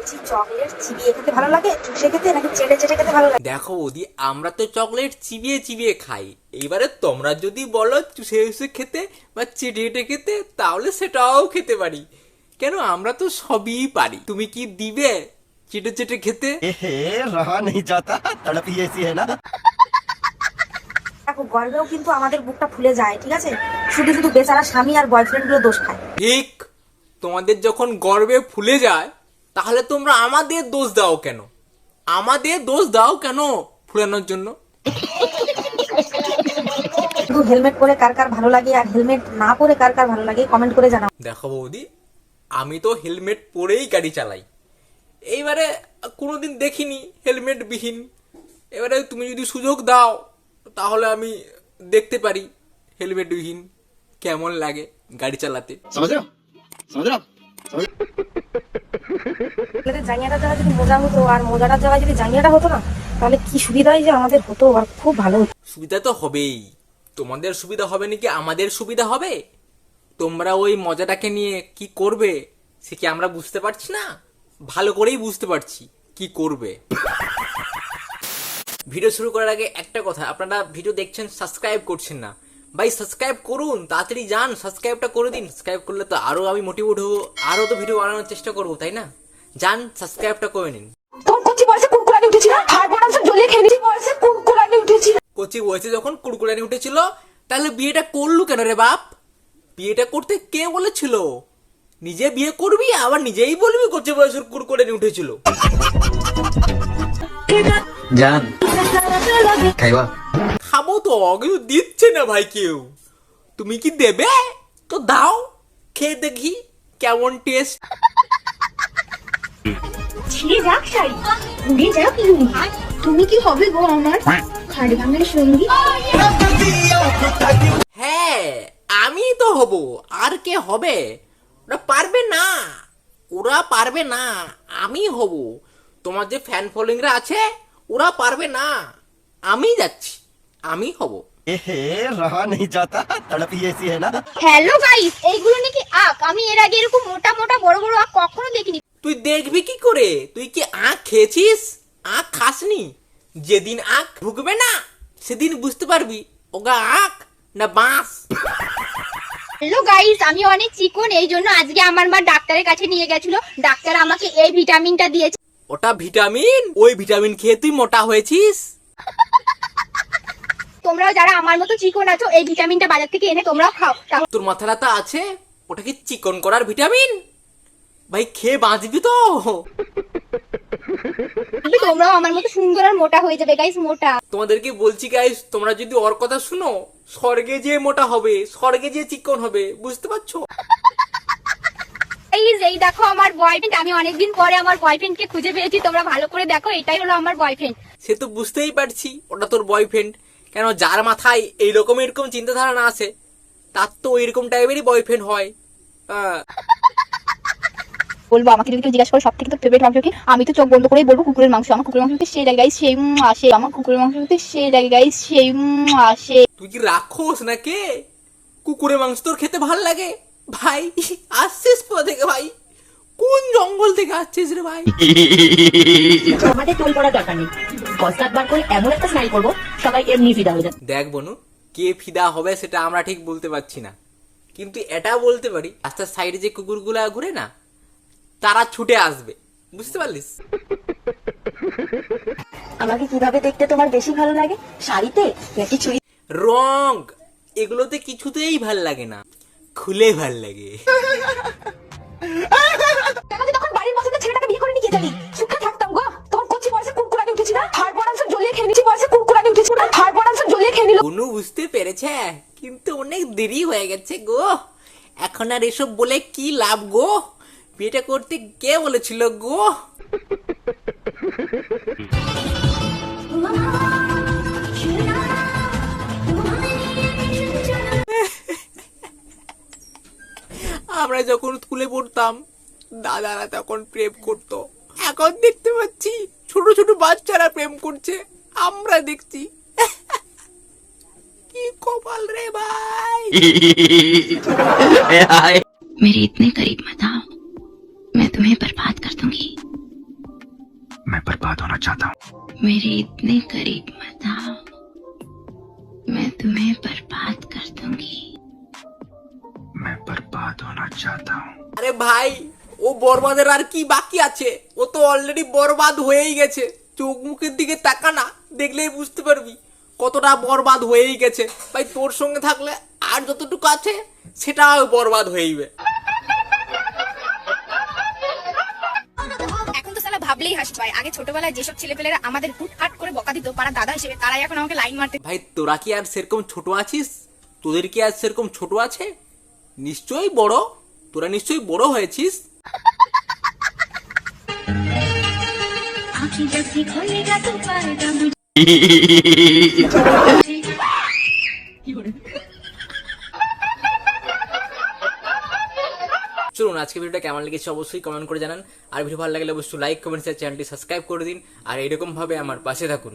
বলছি চকলেট চিবিয়ে খেতে ভালো লাগে, চুষে খেতে নাকি চেটে চেটে খেতে ভালো লাগে? দেখো বৌদি, আমরা তো চকলেট চিবিয়ে চিবিয়ে খাই। এবারে তোমরা যদি বলো চুষে চুষে খেতে বা চেটে চেটে খেতে, তাহলে সেটাও খেতে পারি। কেন, আমরা তো সবই পারি। তুমি কি দিবে চেটে চেটে খেতে? रहा नहीं जाता, तड़प ही ऐसी है ना। দেখো গর্বেও কিন্তু আমাদের বুকটা ফুলে যায়, ঠিক আছে? শুধু শুধু বেচারা স্বামী আর বয়ফ্রেন্ড গুলো দোষ খায়। ঠিক, তোমাদের যখন গর্বে ফুলে যায়, তাহলে তোমরা আমাদের দোষ দাও কেন? আমাদের দোষ দাও কেন ফুলানোর জন্য? শুধু হেলমেট পরে কার কার ভালো লাগে আর হেলমেট না পরে কার কার ভালো লাগে কমেন্ট করে জানাও। দেখো বৌদি, আমি তো হেলমেট পরেই গাড়ি চালাই। এইবারে কোনোদিন দেখিনি হেলমেট বিহীন। এবারে তুমি যদি সুযোগ দাও, তাহলে আমি দেখতে পারি হেলমেট বিহীন কেমন লাগে গাড়ি চালাতে। समझ रहे हो? समझ रहे हो? জাঙ্গিয়াটার জায়গায় যদি মোজা হতো আর মোজাটার জায়গায় যদি জাঙ্গিয়াটা হতো না, তাহলে কি সুবিধাই যে আমাদের হতো আর খুব ভালো হতো। সুবিধা তো হবেই। তোমাদের সুবিধা হবে নাকি আমাদের সুবিধা হবে? তোমরা ওই মজাটাকে নিয়ে কি করবে সে কি আমরা বুঝতে পারছি না? ভালো করেই বুঝতে পারছি কি করবে। ভিডিও শুরু করার আগে একটা কথা, আপনারা ভিডিও দেখছেন সাবস্ক্রাইব করছেন না। ভাই সাবস্ক্রাইব করুন, তাড়াতাড়ি যান সাবস্ক্রাইবটা করে দিন। সাবস্ক্রাইব করলে তো আরো আমি মোটিভেট হবো, আরো তো ভিডিও বানানোর চেষ্টা করবো, তাই না? যান সাবস্ক্রাইবটা করে নিন। কচি বয়সে কুরকুরানি উঠেছিল, হাড় জ্বলিয়ে খেয়ে নিয়েছি, বয়সে কুরকুরানি উঠেছিল। কচি বয়সে যখন কুড়কুড়ানি উঠেছিল, তাহলে বিয়েটা করলু কেন রে বাপ? বিয়েটা করতে কে বলেছিল? নিজে বিয়ে করবি আবার নিজেই বলবি কচি বয়সের কুড়কুড়ানি উঠেছিল। जान खाइबा খাবো তো, কিন্তু দিচ্ছে না ভাই কেউ। তুমি কি দেবে? তো দাও, খেয়ে দেখি কেমন টেস্ট। ছিঁড়ে যাক শাড়ি, উড়ে যাক লুঙ্গি, তুমি কি হবে গো আমার খাড়ি ভাঙার সঙ্গী? হ্যাঁ, আমি তো হব, আর কে হবে? ওরা পারবে না, ওরা পারবে না, আমি হব। তোমার যে ফ্যান ফলোয়িংরা আছে, ওরা পারবে না, আমি যাচ্ছি, আমি হব। रहा नहीं जाता, तड़प ही ऐसी है ना। হ্যালো গাইস, এইগুলো নাকি আখ। আমি এর আগে এরকম মোটা মোটা বড় বড় আখ কখনো দেখিনি। তুই দেখবি কি করে? তুই কি আখ খেয়েছিস? আখ খাসনি? যেদিন আখ ঢুকবে না, সেদিন বুঝতে পারবি ওগা আখ না বাঁশ। হ্যালো গাইস, আমি অনেক চিকন, এই জন্য আজকে আমার মা ডাক্তারের কাছে নিয়ে গেছিল। ডাক্তার আমাকে এই ভিটামিনটা দিয়েছে। ওটা ভিটামিন? ওই ভিটামিন খেয়ে তুই মোটা হয়েছিস? তোমরাও যারা আমার মতো চিকন আছো, এই ভিটামিনটা বাজার থেকে এনে তোমরাও খাও। তোর মাথা ব্যথা আছে? ওটা কি চিকন করার ভিটামিন? ভাই খেয়ে বাঁচবি তো? তাহলে তোমরাও আমার মতো সুন্দর আর মোটা হয়ে যাবে গাইস, মোটা। তোমাদেরকে বলছি গাইস, তোমরা যদি ওর কথা শুনো, স্বর্গে যে মোটা হবে, স্বর্গে যে চিকন হবে, বুঝতে পারছো? এই দেখো আমার বয়ফ্রেন্ড। আমি অনেকদিন পরে আমার বয়ফ্রেন্ডকে খুঁজে পেয়েছি। তোমরা ভালো করে দেখো, এটাই হলো আমার বয়ফ্রেন্ড। সে তো বুঝতেই পারছি ওটা তোর বয়ফ্রেন্ড। কেন, যার মাথায় এইরকম এরকম চিন্তাধারা না আছে, তার তো এরকম টাইপেরই বয়ফ্রেন্ড হয়। বলবো, আমাকে যদি কেউ জিজ্ঞাসা করে সব থেকে তো ফেভারিট মাংস কি, আমি তো চোখ বন্ধ করেই বলবো কুকুরের মাংস। আমার কুকুরের মাংস সেই জায়গায় সেই আসে, আমার কুকুরের মাংস সেই জায়গায় সেই আসে। তুই কি রাক্ষস নাকি? কুকুরের মাংস তোর খেতে ভাল লাগে? ভাই আসছিস কোথা থেকে ভাই? কোন জঙ্গল থেকে আসছিস রে ভাই? আমাদের টোল করার দরকার নেই, 10 বার করে এমন একটা স্মাইল করবো সবাই এমনি ফিদা হয়ে যাবে। দেখ বনু, কে ফিদা হবে সেটা আমরা ঠিক বলতে পারছি না, কিন্তু এটা বলতে পারি রাস্তার সাইডে যে কুকুরগুলা ঘুরে না, তারা ছুটে আসবে, বুঝতে পারলিস? আমাকে কিভাবে দেখতে তোমার বেশি ভালো লাগে, শাড়িতে নাকি চুড়ি? রং এগুলোতে কিছুতেই ভাল লাগে না, খুলে ভাল লাগে। তখন বাড়ির পছন্দের ছেলেটাকে বিয়ে করে নিয়ে গেলি, সুখে থাকতাম গো। তখন কচি বয়সে কুরকুরানি উঠেছিল, হাড় জ্বলিয়ে খেয়ে নিয়েছি, বয়সে কুরকুরানি উঠেছিল, হাড় জ্বলিয়ে খেয়ে নিল। বনু বুঝতে পেরেছে, কিন্তু অনেক দেরি হয়ে গেছে গো। এখন আর এসব বলে কি লাভ গো? বিয়েটা করতে কে বলেছিল গো? আমরা যখন স্কুলে পড়তাম, দাদারা তখন প্রেম করতো। এখন দেখতে পাচ্ছি ছোট ছোট বাচ্চারা প্রেম করছে, আমরা দেখছি। কি কপাল রে ভাই! मेरे इतने करीब मत आओ, मैं तुम्हें बर्बाद कर दूंगी। बर्बाद होना चाहता हूँ। मेरे इतने करीब मत आओ, मैं तुम्हें बर्बाद कर दूंगी। मैं बर्बाद होना चाहता हूँ। আরে ভাই, ও বরবাদের আর কি বাকি আছে? ও তো অলরেডি বরবাদ হয়েই গেছে। চোখ মুখের দিকে তাকা না, দেখলেই বুঝতে পারবি কতটা বরবাদ হয়েই গেছে। ভাই তোর সঙ্গে থাকলে আর যতটুকু আছে সেটাও বরবাদ হয়েইবে। এখন তো সালা ভাবলেই হাসি পায়। আগে ছোটবেলায় যেসব ছেলেপেলেরা আমাদের হুটহাট করে বকা দিত পাড়া দাদা হিসেবে, তারাই এখন আমাকে লাইন মারতে। ভাই তোরা কি আর সেরকম ছোট আছিস? তোদের কি আর সেরকম ছোট আছে? নিশ্চয়ই বড়, তোরা নিশ্চয়ই বড় হয়েছিস। आँखें जब भी खोलेगा तो पाएगा मुझे। চলুন আজকে ভিডিওটা কেমন লেগেছে অবশ্যই কমেন্ট করে জানান। আর ভিডিও ভালো লাগলে অবশ্যই লাইক কমেন্ট চ্যানেলটি সাবস্ক্রাইব করে দিন। আর এরকম ভাবে আমার পাশে থাকুন।